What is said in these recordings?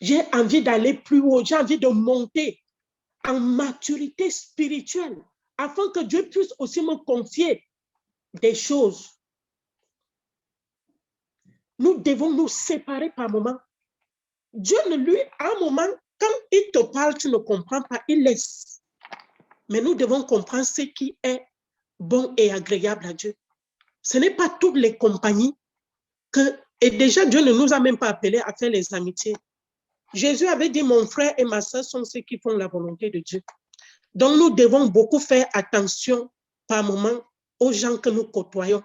J'ai envie d'aller plus haut, j'ai envie de monter en maturité spirituelle afin que Dieu puisse aussi me confier des choses. Nous devons nous séparer par moment. Dieu, lui, à un moment, quand il te parle, tu ne comprends pas, il laisse. Mais nous devons comprendre ce qui est bon et agréable à Dieu. Ce n'est pas toutes les compagnies que... Et déjà, Dieu ne nous a même pas appelés à faire les amitiés. Jésus avait dit, mon frère et ma soeur sont ceux qui font la volonté de Dieu. Donc, nous devons beaucoup faire attention par moment aux gens que nous côtoyons.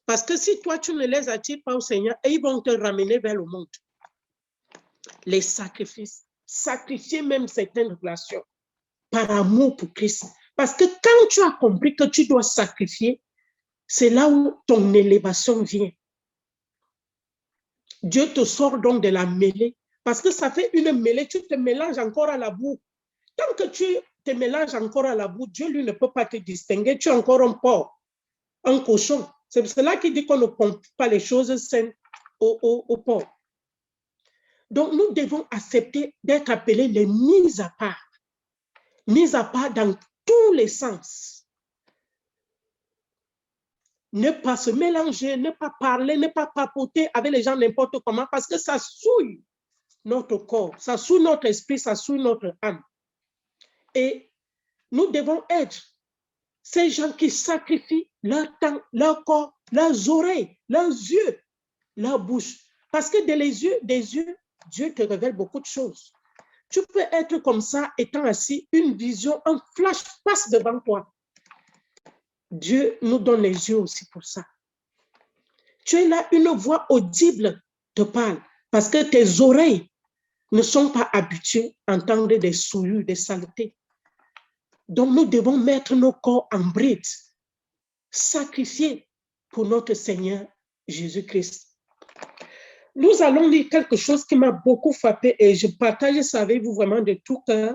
Parce que si toi, tu ne les attires pas au Seigneur, et ils vont te ramener vers le monde. Les sacrifices, sacrifier même certaines relations par amour pour Christ. Parce que quand tu as compris que tu dois sacrifier, c'est là où ton élévation vient. Dieu te sort donc de la mêlée. Parce que ça fait une mêlée, tu te mélanges encore à la boue. Tant que tu te mélanges encore à la boue, Dieu, lui, ne peut pas te distinguer. Tu es encore un porc, un cochon. C'est pour cela qu'il dit qu'on ne pompe pas les choses saines au porc. Donc, nous devons accepter d'être appelés les mises à part. Mises à part dans tous les sens. Ne pas se mélanger, ne pas parler, ne pas papoter avec les gens n'importe comment parce que ça souille notre corps, ça souille notre esprit, ça souille notre âme. Et nous devons être ces gens qui sacrifient leur temps, leur corps, leurs oreilles, leurs yeux, leur bouche. Parce que des yeux, Dieu te révèle beaucoup de choses. Tu peux être comme ça, étant assis, une vision, un flash passe devant toi. Dieu nous donne les yeux aussi pour ça. Tu es là, une voix audible te parle, parce que tes oreilles ne sont pas habituées à entendre des souillures, des saletés. Donc nous devons mettre nos corps en bride, sacrifier pour notre Seigneur Jésus-Christ. Nous allons lire quelque chose qui m'a beaucoup frappé et je partage ça avec vous vraiment de tout cœur.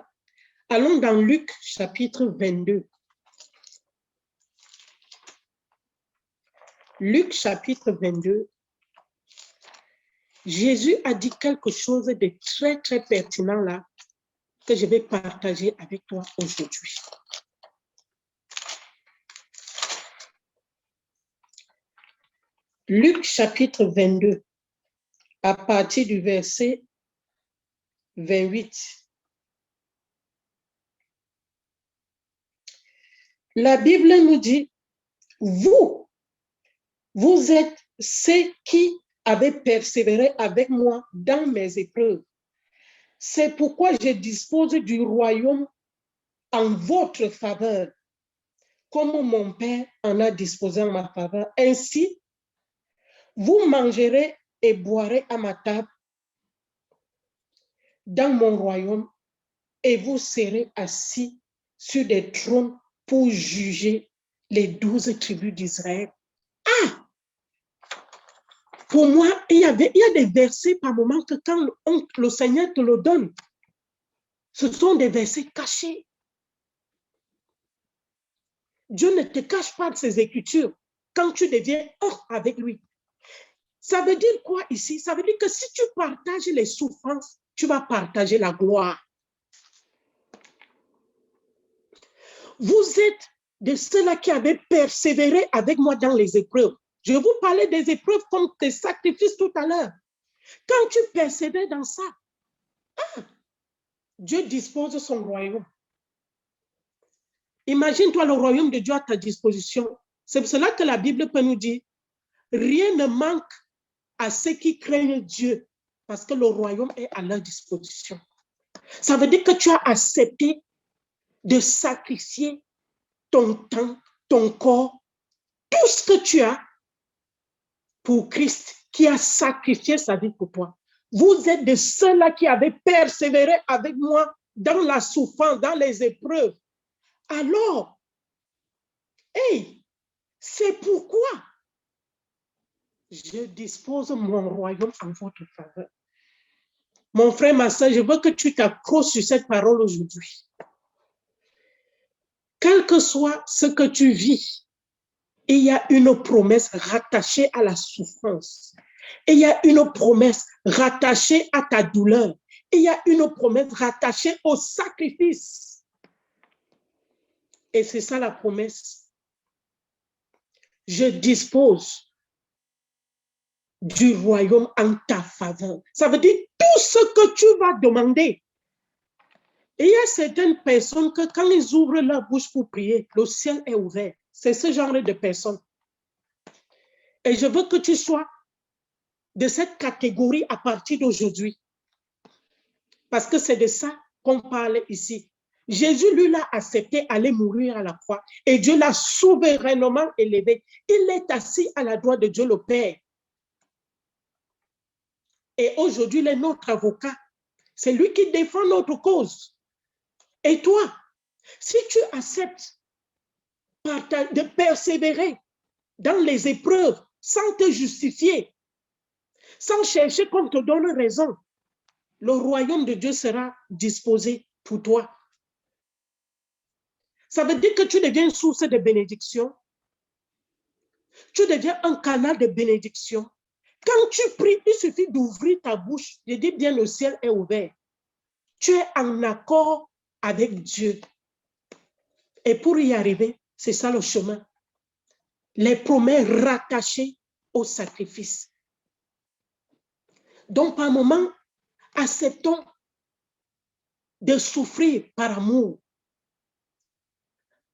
Allons dans Luc chapitre 22. Luc chapitre 22. Jésus a dit quelque chose de très, très pertinent là que je vais partager avec toi aujourd'hui. Luc chapitre 22, à partir du verset 28. La Bible nous dit, vous êtes ceux qui avez persévéré avec moi dans mes épreuves. C'est pourquoi je dispose du royaume en votre faveur, comme mon Père en a disposé en ma faveur. Ainsi, vous mangerez et boirez à ma table dans mon royaume et vous serez assis sur des trônes pour juger les 12 tribus d'Israël. Ah! Pour moi, il y a des versets par moment que quand le Seigneur te le donne, ce sont des versets cachés. Dieu ne te cache pas de ses écritures quand tu deviens un avec lui. Ça veut dire quoi ici? Ça veut dire que si tu partages les souffrances, tu vas partager la gloire. Vous êtes de ceux-là qui avaient persévéré avec moi dans les épreuves. Je vous parlais des épreuves comme tes sacrifices tout à l'heure. Quand tu persévères dans ça, Dieu dispose de son royaume. Imagine-toi le royaume de Dieu à ta disposition. C'est pour cela que la Bible peut nous dire, rien ne manque à ceux qui craignent Dieu, parce que le royaume est à leur disposition. Ça veut dire que tu as accepté de sacrifier ton temps, ton corps, tout ce que tu as pour Christ, qui a sacrifié sa vie pour toi. Vous êtes de ceux-là qui avaient persévéré avec moi dans la souffrance, dans les épreuves. Alors, hey, c'est pourquoi je dispose mon royaume en votre faveur. Mon frère, ma soeur, je veux que tu t'accroches sur cette parole aujourd'hui. Quel que soit ce que tu vis, il y a une promesse rattachée à la souffrance. Et il y a une promesse rattachée à ta douleur. Et il y a une promesse rattachée au sacrifice. Et c'est ça la promesse. Je dispose du royaume en ta faveur. Ça veut dire tout ce que tu vas demander. Et il y a certaines personnes que quand ils ouvrent leur bouche pour prier, le ciel est ouvert. C'est ce genre de personnes. Et je veux que tu sois de cette catégorie à partir d'aujourd'hui. Parce que c'est de ça qu'on parle ici. Jésus, lui, l'a accepté aller mourir à la croix. Et Dieu l'a souverainement élevé. Il est assis à la droite de Dieu le Père. Et aujourd'hui, il est notre avocat. C'est lui qui défend notre cause. Et toi, si tu acceptes de persévérer dans les épreuves sans te justifier, sans chercher qu'on te donne raison, le royaume de Dieu sera disposé pour toi. Ça veut dire que tu deviens une source de bénédiction. Tu deviens un canal de bénédiction. Quand tu pries, il suffit d'ouvrir ta bouche. Je dis bien, le ciel est ouvert. Tu es en accord avec Dieu. Et pour y arriver, c'est ça le chemin. Les promesses rattachées au sacrifice. Donc, par moment, acceptons de souffrir par amour.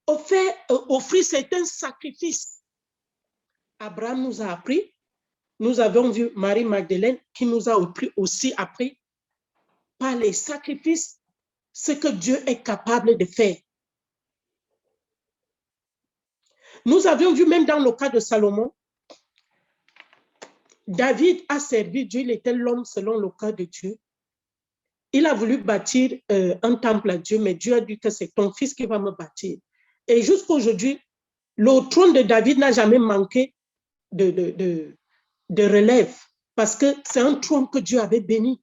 Offrir certains sacrifices. Abraham nous a appris. Nous avons vu Marie-Magdeleine qui nous a aussi appris par les sacrifices ce que Dieu est capable de faire. Nous avions vu même dans le cas de Salomon, David a servi Dieu, il était l'homme selon le cas de Dieu. Il a voulu bâtir un temple à Dieu, mais Dieu a dit que c'est ton fils qui va me bâtir. Et jusqu'à aujourd'hui, le trône de David n'a jamais manqué de relève, parce que c'est un trône que Dieu avait béni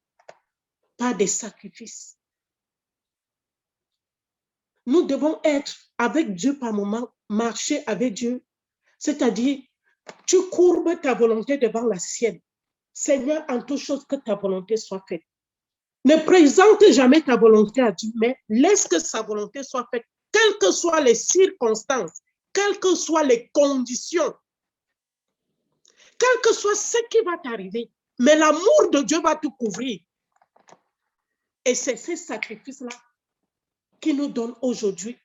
par des sacrifices. Nous devons être avec Dieu par moment, marcher avec Dieu, c'est-à-dire tu courbes ta volonté devant la sienne. Seigneur, en toute chose que ta volonté soit faite. Ne présente jamais ta volonté à Dieu, mais laisse que sa volonté soit faite, quelles que soient les circonstances, quelles que soient les conditions, quel que soit ce qui va t'arriver. Mais l'amour de Dieu va te couvrir. Et c'est ce sacrifice-là qui nous donne aujourd'hui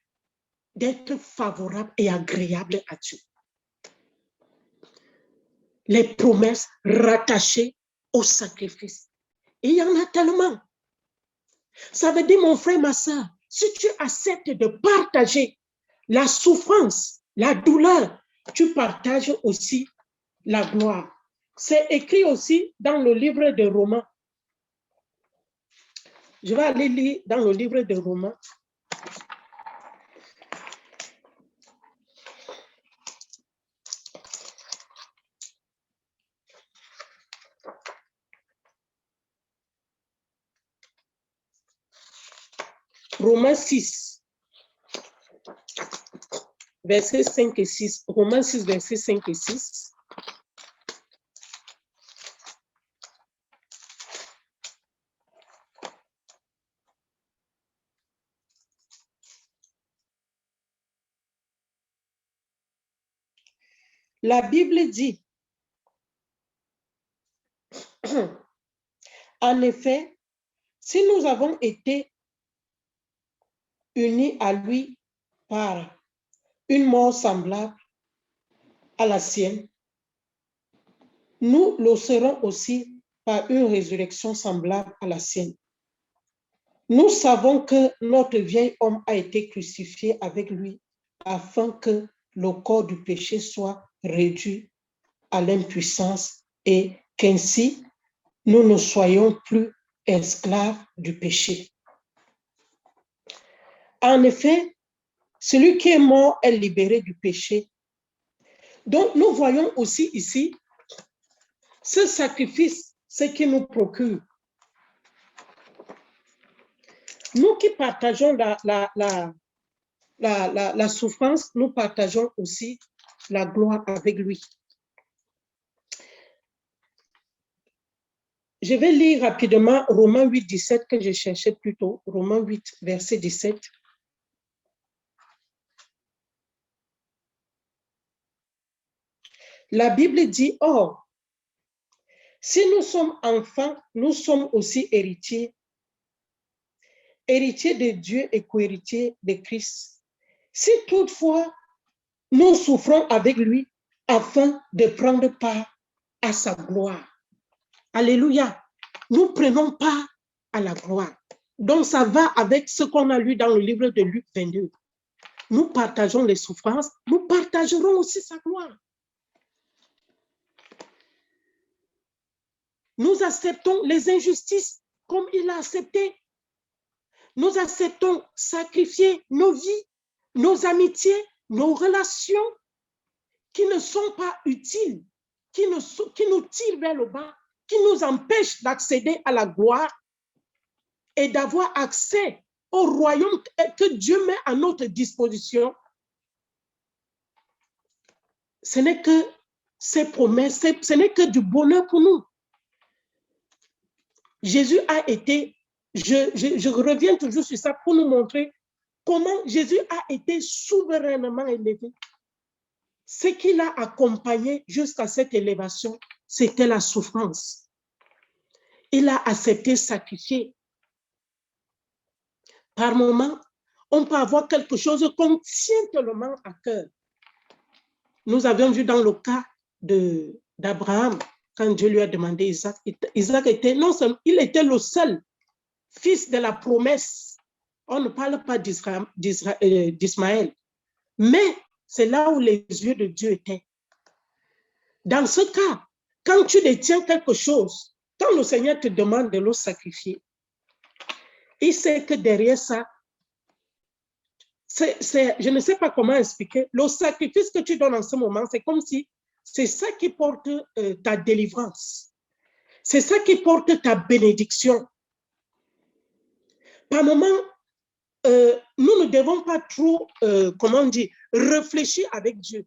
d'être favorables et agréables à Dieu. Les promesses rattachées au sacrifice. Et il y en a tellement. Ça veut dire, mon frère, ma soeur, si tu acceptes de partager la souffrance, la douleur, tu partages aussi la gloire. C'est écrit aussi dans le livre de Romains. Je vais aller lire dans le livre de Romains. Romains 6, versets 5 et 6. Romains 6, versets 5 et 6. La Bible dit, en effet, si nous avons été unis à lui par une mort semblable à la sienne, nous le serons aussi par une résurrection semblable à la sienne. Nous savons que notre vieil homme a été crucifié avec lui afin que le corps du péché soit réduit à l'impuissance et qu'ainsi nous ne soyons plus esclaves du péché. En effet, celui qui est mort est libéré du péché. Donc, nous voyons aussi ici ce sacrifice, ce qui nous procure. Nous qui partageons la souffrance, nous partageons aussi la gloire avec lui. Je vais lire rapidement Romains 8, 17 que je cherchais plus tôt. Romains 8, verset 17. La Bible dit, or, si nous sommes enfants, nous sommes aussi héritiers, héritiers de Dieu et co-héritiers de Christ. Si toutefois, nous souffrons avec lui afin de prendre part à sa gloire. Alléluia. Nous prenons part à la gloire. Donc, ça va avec ce qu'on a lu dans le livre de Luc 22. Nous partageons les souffrances, nous partagerons aussi sa gloire. Nous acceptons les injustices comme il a accepté. Nous acceptons sacrifier nos vies, nos amitiés, nos relations qui ne sont pas utiles, qui nous tirent vers le bas, qui nous empêchent d'accéder à la gloire et d'avoir accès au royaume que Dieu met à notre disposition. Ce n'est que ses promesses, ce n'est que du bonheur pour nous. Jésus a été, je reviens toujours sur ça pour nous montrer comment Jésus a été souverainement élevé. Ce qui l'a accompagné jusqu'à cette élévation, c'était la souffrance. Il a accepté sacrifier. Par moments, on peut avoir quelque chose qu'on tient tellement à cœur. Nous avions vu dans le cas d'Abraham, quand Dieu lui a demandé Isaac, Isaac était, non seulement, il était le seul fils de la promesse. On ne parle pas d'Ismaël, mais c'est là où les yeux de Dieu étaient. Dans ce cas, quand tu détiens quelque chose, quand le Seigneur te demande de le sacrifier, il sait que derrière ça, je ne sais pas comment expliquer, le sacrifice que tu donnes en ce moment, c'est comme si c'est ça qui porte ta délivrance. C'est ça qui porte ta bénédiction. Par moment, nous ne devons pas trop, comment dire, réfléchir avec Dieu.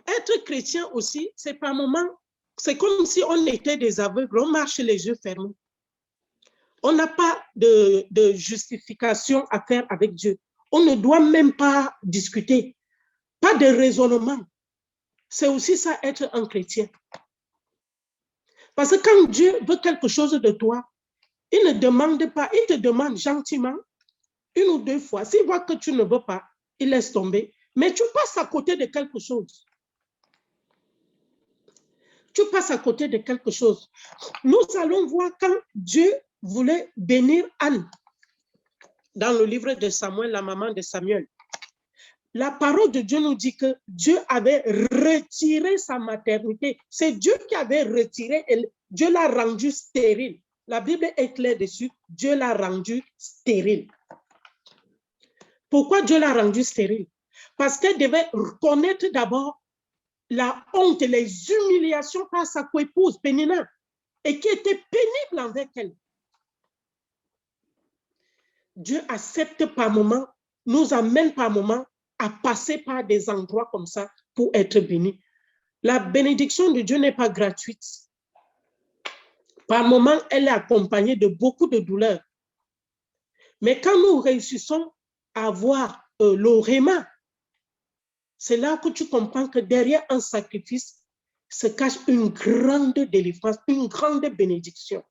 Être chrétien aussi, c'est par moment, c'est comme si on était des aveugles, on marche les yeux fermés. On n'a pas de justification à faire avec Dieu. On ne doit même pas discuter, pas de raisonnement. C'est aussi ça, être un chrétien. Parce que quand Dieu veut quelque chose de toi, il ne demande pas, il te demande gentiment, une ou deux fois. S'il voit que tu ne veux pas, il laisse tomber. Mais tu passes à côté de quelque chose. Tu passes à côté de quelque chose. Nous allons voir quand Dieu voulait bénir Anne. Dans le livre de Samuel, la maman de Samuel. La parole de Dieu nous dit que Dieu avait retiré sa maternité. C'est Dieu qui avait retiré, Dieu l'a rendue stérile. La Bible est claire dessus, Dieu l'a rendue stérile. Pourquoi Dieu l'a rendue stérile? Parce qu'elle devait connaître d'abord la honte, les humiliations par sa coépouse Pénina, et qui était pénible avec elle. Dieu accepte par moment, nous amène par moment à passer par des endroits comme ça pour être bénis. La bénédiction de Dieu n'est pas gratuite. Par moment, elle est accompagnée de beaucoup de douleurs. Mais quand nous réussissons à avoir le réma, c'est là que tu comprends que derrière un sacrifice se cache une grande délivrance, une grande bénédiction.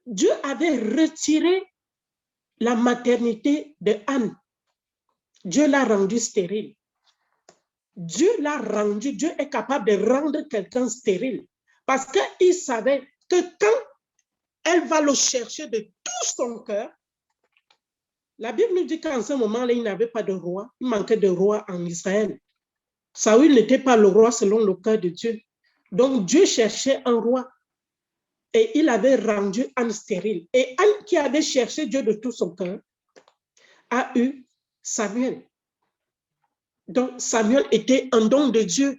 Dieu avait retiré la maternité de Anne. Dieu l'a rendue stérile. Dieu l'a rendue, Dieu est capable de rendre quelqu'un stérile. Parce qu'il savait que quand elle va le chercher de tout son cœur, la Bible nous dit qu'en ce moment-là, il n'avait pas de roi. Il manquait de roi en Israël. Saül n'était pas le roi selon le cœur de Dieu. Donc Dieu cherchait un roi. Et il avait rendu Anne stérile. Et Anne, qui avait cherché Dieu de tout son cœur, a eu Samuel. Donc Samuel était un don de Dieu.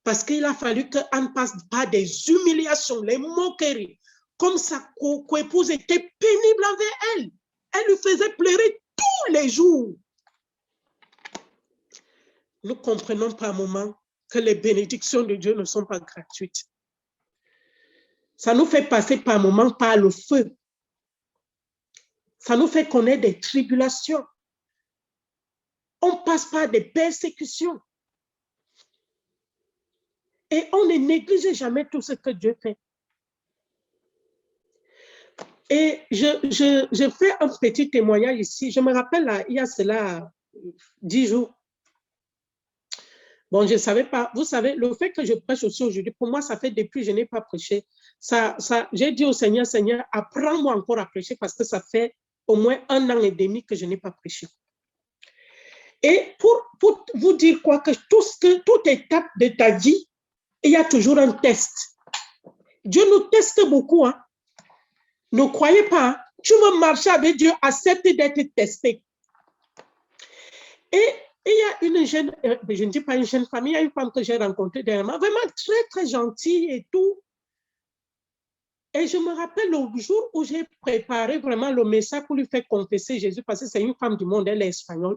Parce qu'il a fallu que Anne passe par des humiliations, les moqueries. Comme sa coépouse était pénible envers elle. Elle lui faisait pleurer tous les jours. Nous comprenons par moment que les bénédictions de Dieu ne sont pas gratuites. Ça nous fait passer par moments par le feu. Ça nous fait connaître des tribulations. On passe par des persécutions. Et on ne néglige jamais tout ce que Dieu fait. Et je fais un petit témoignage ici. Je me rappelle, là, il y a cela 10 jours. Bon, je ne savais pas. Vous savez, le fait que je prêche aussi aujourd'hui, pour moi, ça fait depuis que je n'ai pas prêché. J'ai dit au Seigneur, Seigneur, apprends-moi encore à prêcher parce que ça fait au moins 1 an et demi que je n'ai pas prêché. Et pour vous dire quoi, que toute étape de ta vie, il y a toujours un test. Dieu nous teste beaucoup. Hein? Ne croyez pas. Hein? Tu veux marcher avec Dieu, accepte d'être testé. Et il y a une jeune, je ne dis pas une jeune femme, il y a une femme que j'ai rencontrée dernièrement, vraiment très, très gentille et tout. Et je me rappelle le jour où j'ai préparé vraiment le message pour lui faire confesser Jésus, parce que c'est une femme du monde, elle est espagnole.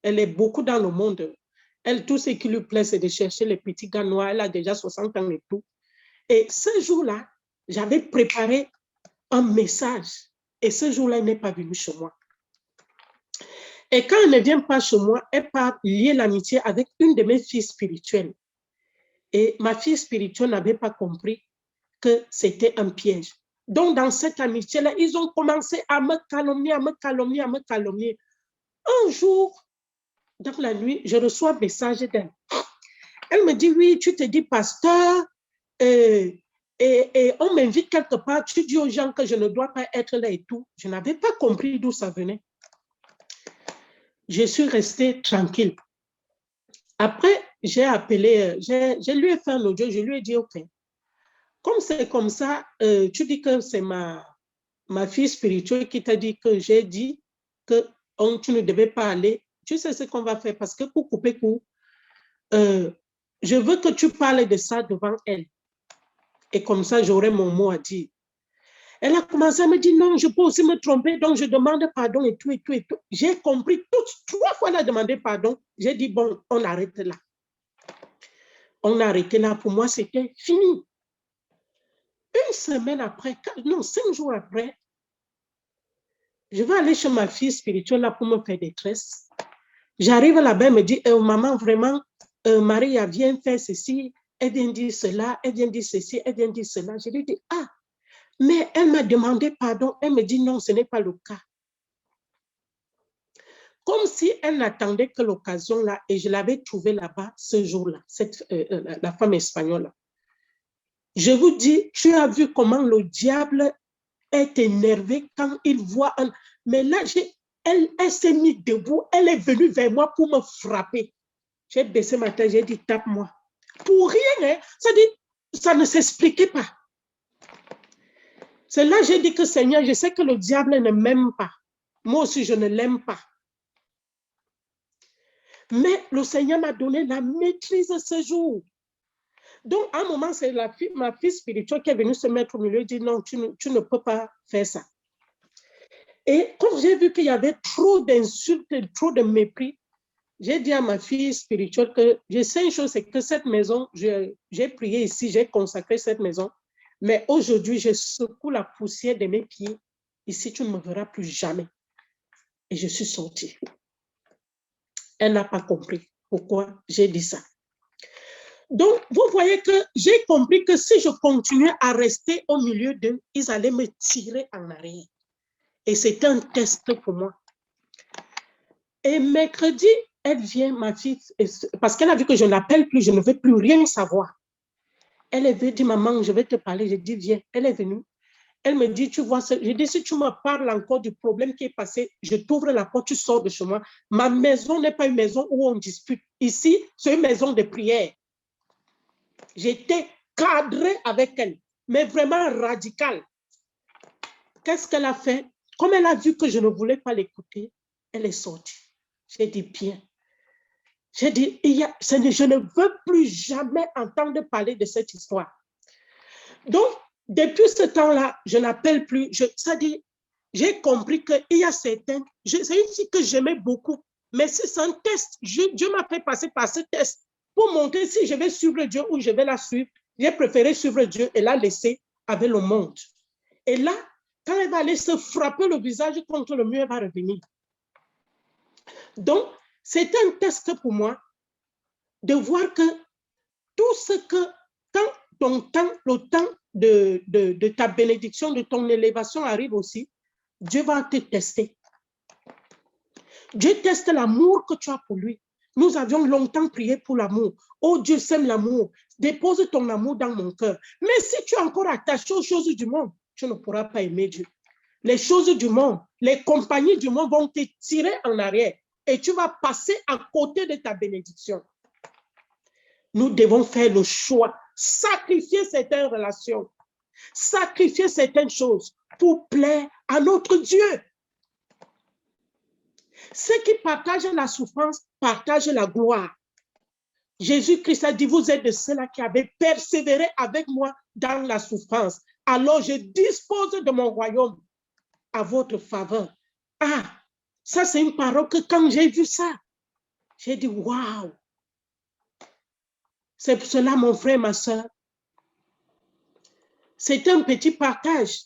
Elle est beaucoup dans le monde. Elle, tout ce qui lui plaît, c'est de chercher les petits gars noirs. Elle a déjà 60 ans et tout. Et ce jour-là, j'avais préparé un message. Et ce jour-là, elle n'est pas venue chez moi. Et quand elle ne vient pas chez moi, elle part lier l'amitié avec une de mes filles spirituelles. Et ma fille spirituelle n'avait pas compris que c'était un piège. Donc, dans cette amitié-là, ils ont commencé à me calomnier, à me calomnier, à me calomnier. Un jour, dans la nuit, je reçois un message d'elle. Elle me dit, oui, tu te dis pasteur, et on m'invite quelque part, tu dis aux gens que je ne dois pas être là et tout. Je n'avais pas compris d'où ça venait. Je suis restée tranquille. Après, j'ai appelé, je lui ai fait un audio, je lui ai dit, OK, comme c'est comme ça, tu dis que c'est ma fille spirituelle qui t'a dit que j'ai dit que tu ne devais pas aller. Tu sais ce qu'on va faire parce que pour couper court, je veux que tu parles de ça devant elle. Et comme ça, j'aurai mon mot à dire. Elle a commencé à me dire, non, je peux aussi me tromper, donc je demande pardon et tout, et tout, et tout. J'ai compris, 3 fois elle a demandé pardon. J'ai dit, bon, on arrête là. On a arrêté là. Pour moi, c'était fini. Une semaine après, non, 5 jours après, je vais aller chez ma fille spirituelle là pour me faire des tresses. J'arrive là-bas, elle me dit, maman, vraiment, Maria vient faire ceci, elle vient dire cela, elle vient dire ceci, elle vient dire cela. Je lui dis, ah, mais elle m'a demandé pardon. Elle me dit, non, ce n'est pas le cas. Comme si elle n'attendait que l'occasion là, et je l'avais trouvée là-bas ce jour-là, la femme espagnole. Je vous dis, tu as vu comment le diable est énervé quand il voit un... Mais là, elle s'est mise debout, elle est venue vers moi pour me frapper. J'ai baissé ma tête, j'ai dit, tape-moi. Pour rien, hein? Ça ne s'expliquait pas. C'est là que j'ai dit que Seigneur, je sais que le diable ne m'aime pas. Moi aussi, je ne l'aime pas. Mais le Seigneur m'a donné la maîtrise ce jour. Donc, à un moment, c'est ma fille spirituelle qui est venue se mettre au milieu et dit, non, tu ne peux pas faire ça. Et quand j'ai vu qu'il y avait trop d'insultes, trop de mépris, j'ai dit à ma fille spirituelle que je sais une chose, c'est que cette maison, j'ai prié ici, j'ai consacré cette maison, mais aujourd'hui, je secoue la poussière de mes pieds. Ici, tu ne me verras plus jamais. Et je suis sortie. Elle n'a pas compris pourquoi j'ai dit ça. Donc, vous voyez que j'ai compris que si je continuais à rester au milieu d'eux, ils allaient me tirer en arrière. Et c'était un test pour moi. Et mercredi, elle vient, ma fille, parce qu'elle a vu que je ne l'appelle plus, je ne veux plus rien savoir. Elle est venue, dit, maman, je vais te parler. Je dis, viens. Elle est venue. Elle me dit, tu vois, je dis, si tu me parles encore du problème qui est passé, je t'ouvre la porte, tu sors de chez moi. Ma maison n'est pas une maison où on dispute. Ici, c'est une maison de prière. J'étais cadrée avec elle, mais vraiment radicale. Qu'est-ce qu'elle a fait? Comme elle a vu que je ne voulais pas l'écouter, elle est sortie. J'ai dit, bien. J'ai dit, je ne veux plus jamais entendre parler de cette histoire. Donc, depuis ce temps-là, je n'appelle plus. C'est-à-dire, j'ai compris qu'il y a certains... C'est une fille que j'aimais beaucoup, mais c'est un test. Dieu m'a fait passer par ce test. pour montrer si je vais suivre Dieu ou je vais la suivre. J'ai préféré suivre Dieu et la laisser avec le monde. Et là, quand elle va aller se frapper le visage contre le mur, elle va revenir. Donc, c'est un test pour moi de voir que tout ce que, quand ton temps, le temps de ta bénédiction, de ton élévation arrive aussi, Dieu va te tester. Dieu teste l'amour que tu as pour lui. Nous avions longtemps prié pour l'amour. Oh, Dieu sème l'amour. Dépose ton amour dans mon cœur. Mais si tu es encore attaché aux choses du monde, tu ne pourras pas aimer Dieu. Les choses du monde, les compagnies du monde vont te tirer en arrière et tu vas passer à côté de ta bénédiction. Nous devons faire le choix, sacrifier certaines relations, sacrifier certaines choses pour plaire à notre Dieu. Ceux qui partagent la souffrance partagent la gloire. Jésus-Christ a dit, vous êtes de ceux-là qui avaient persévéré avec moi dans la souffrance. Alors je dispose de mon royaume à votre faveur. Ah, ça c'est une parole que quand j'ai vu ça, j'ai dit, waouh. C'est pour cela, mon frère, ma soeur, c'est un petit partage,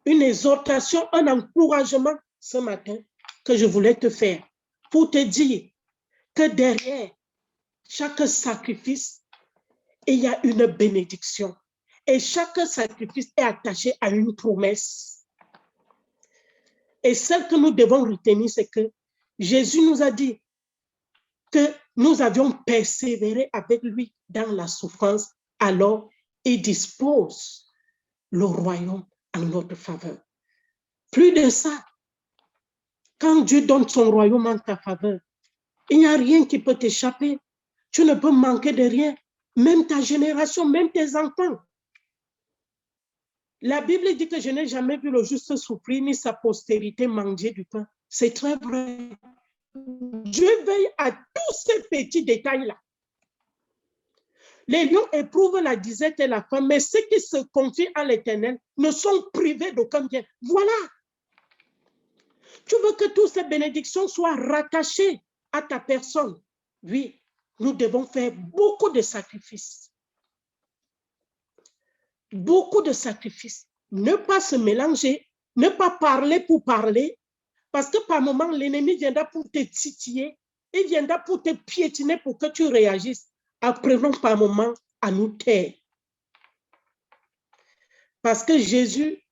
une exhortation, un encouragement ce matin que je voulais te faire pour te dire que derrière chaque sacrifice, il y a une bénédiction. Et chaque sacrifice est attaché à une promesse. Et celle que nous devons retenir, c'est que Jésus nous a dit que nous avions persévéré avec lui dans la souffrance, alors il dispose le royaume en notre faveur. Plus de ça, quand Dieu donne son royaume en ta faveur, il n'y a rien qui peut t'échapper. Tu ne peux manquer de rien. Même ta génération, même tes enfants. La Bible dit que je n'ai jamais vu le juste souffrir ni sa postérité manger du pain. C'est très vrai. Dieu veille à tous ces petits détails-là. Les lions éprouvent la disette et la faim, mais ceux qui se confient à l'Éternel ne sont privés d'aucun bien. Voilà. Tu veux que toutes ces bénédictions soient rattachées à ta personne. Oui, nous devons faire beaucoup de sacrifices. Beaucoup de sacrifices. Ne pas se mélanger, ne pas parler pour parler, parce que par moment, l'ennemi viendra pour te titiller, il viendra pour te piétiner pour que tu réagisses. Apprenons par moment à nous taire. Parce que Jésus,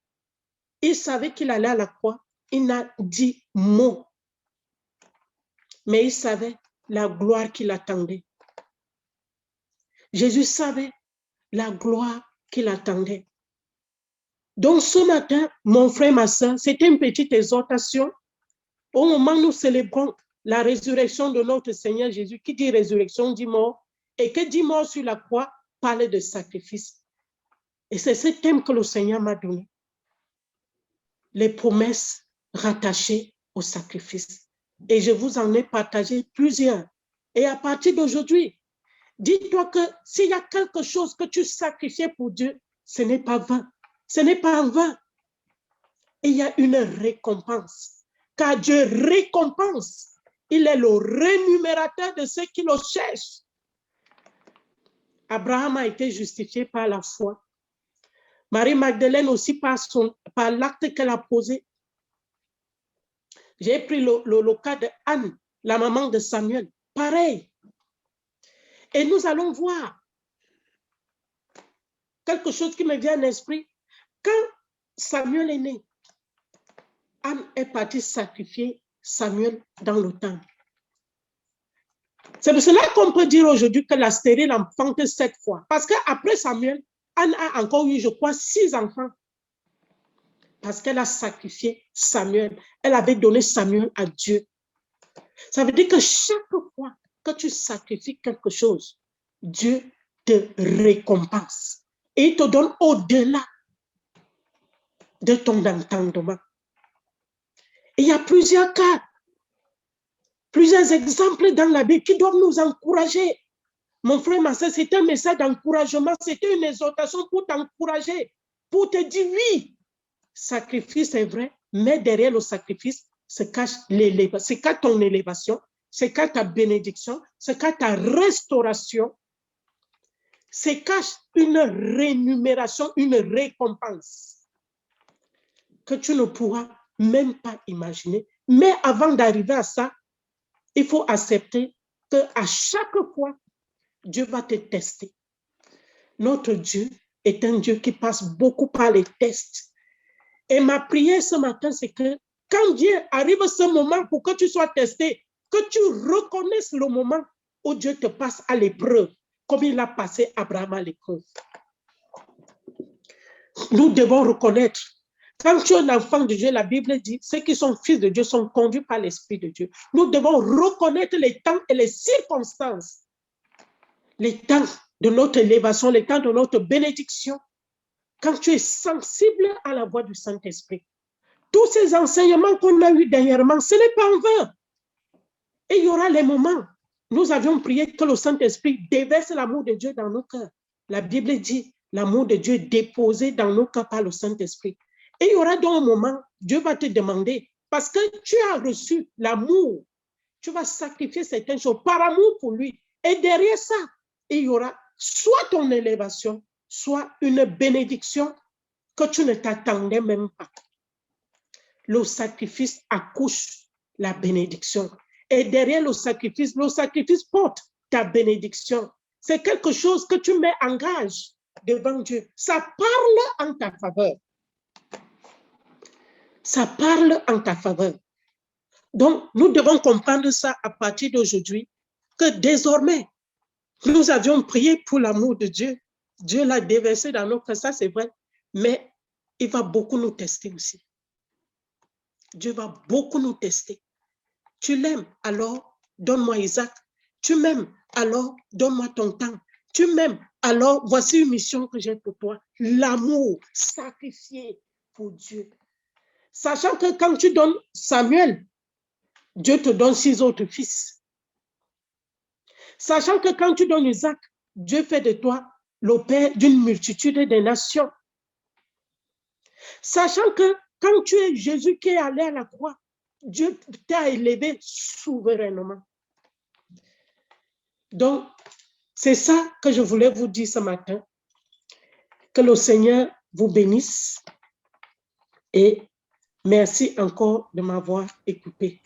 il savait qu'il allait à la croix, il n'a dit mot, mais il savait la gloire qui l'attendait. Jésus savait la gloire qui l'attendait. Donc ce matin, mon frère, ma soeur, c'était une petite exhortation. Au moment où nous célébrons la résurrection de notre Seigneur Jésus, qui dit résurrection dit mort, et que dit mort sur la croix parle de sacrifice. Et c'est ce thème que le Seigneur m'a donné. Les promesses rattachées au sacrifice. Et je vous en ai partagé plusieurs. Et à partir d'aujourd'hui, dis-toi que s'il y a quelque chose que tu sacrifies pour Dieu, ce n'est pas vain. Ce n'est pas en vain. Il y a une récompense. Car Dieu récompense. Il est le rémunérateur de ceux qui le cherchent. Abraham a été justifié par la foi. Marie-Magdeleine aussi par l'acte qu'elle a posé. J'ai pris le cas de Anne, la maman de Samuel. Pareil. Et nous allons voir quelque chose qui me vient à l'esprit. Quand Samuel est né, Anne est partie sacrifier Samuel dans le temple. C'est pour cela qu'on peut dire aujourd'hui que la stérile enfante 7 fois. Parce qu'après Samuel, Anne a encore eu, je crois, 6 enfants. Parce qu'elle a sacrifié Samuel. Elle avait donné Samuel à Dieu. Ça veut dire que chaque fois que tu sacrifies quelque chose, Dieu te récompense. Et il te donne au-delà de ton entendement. Et il y a plusieurs cas, plusieurs exemples dans la Bible qui doivent nous encourager. Mon frère, ma soeur, c'est un message d'encouragement, c'était une exhortation pour t'encourager, pour te dire oui, sacrifice est vrai, mais derrière le sacrifice se cache ton élévation c'est qu'à ta bénédiction, c'est qu'à ta restauration, c'est qu'à une rémunération, une récompense que tu ne pourras même pas imaginer. Mais avant d'arriver à ça, il faut accepter qu'à chaque fois, Dieu va te tester. Notre Dieu est un Dieu qui passe beaucoup par les tests. Et ma prière ce matin, c'est que quand Dieu arrive ce moment pour que tu sois testé, que tu reconnaisses le moment où Dieu te passe à l'épreuve, comme il a passé Abraham à l'épreuve. Nous devons reconnaître, quand tu es un enfant de Dieu, la Bible dit, ceux qui sont fils de Dieu sont conduits par l'Esprit de Dieu. Nous devons reconnaître les temps et les circonstances, les temps de notre élévation, les temps de notre bénédiction. Quand tu es sensible à la voix du Saint-Esprit, tous ces enseignements qu'on a eus dernièrement, ce n'est pas en vain. Et il y aura les moments, nous avions prié que le Saint-Esprit déverse l'amour de Dieu dans nos cœurs. La Bible dit, l'amour de Dieu est déposé dans nos cœurs par le Saint-Esprit. Et il y aura donc un moment, Dieu va te demander, parce que tu as reçu l'amour, tu vas sacrifier certaines choses par amour pour lui. Et derrière ça, il y aura soit ton élévation, soit une bénédiction que tu ne t'attendais même pas. Le sacrifice accouche la bénédiction. Et derrière le sacrifice porte ta bénédiction. C'est quelque chose que tu mets en gage devant Dieu. Ça parle en ta faveur. Ça parle en ta faveur. Donc, nous devons comprendre ça à partir d'aujourd'hui, que désormais, nous avions prié pour l'amour de Dieu. Dieu l'a déversé dans nos cœurs, ça c'est vrai. Mais il va beaucoup nous tester aussi. Dieu va beaucoup nous tester. Tu l'aimes, alors donne-moi Isaac. Tu m'aimes, alors donne-moi ton temps. Tu m'aimes, alors voici une mission que j'ai pour toi. L'amour sacrifié pour Dieu. Sachant que quand tu donnes Samuel, Dieu te donne 6 autres fils. Sachant que quand tu donnes Isaac, Dieu fait de toi le père d'une multitude de nations. Sachant que quand tu es Jésus qui est allé à la croix, Dieu t'a élevé souverainement. Donc, c'est ça que je voulais vous dire ce matin. Que le Seigneur vous bénisse et merci encore de m'avoir écouté.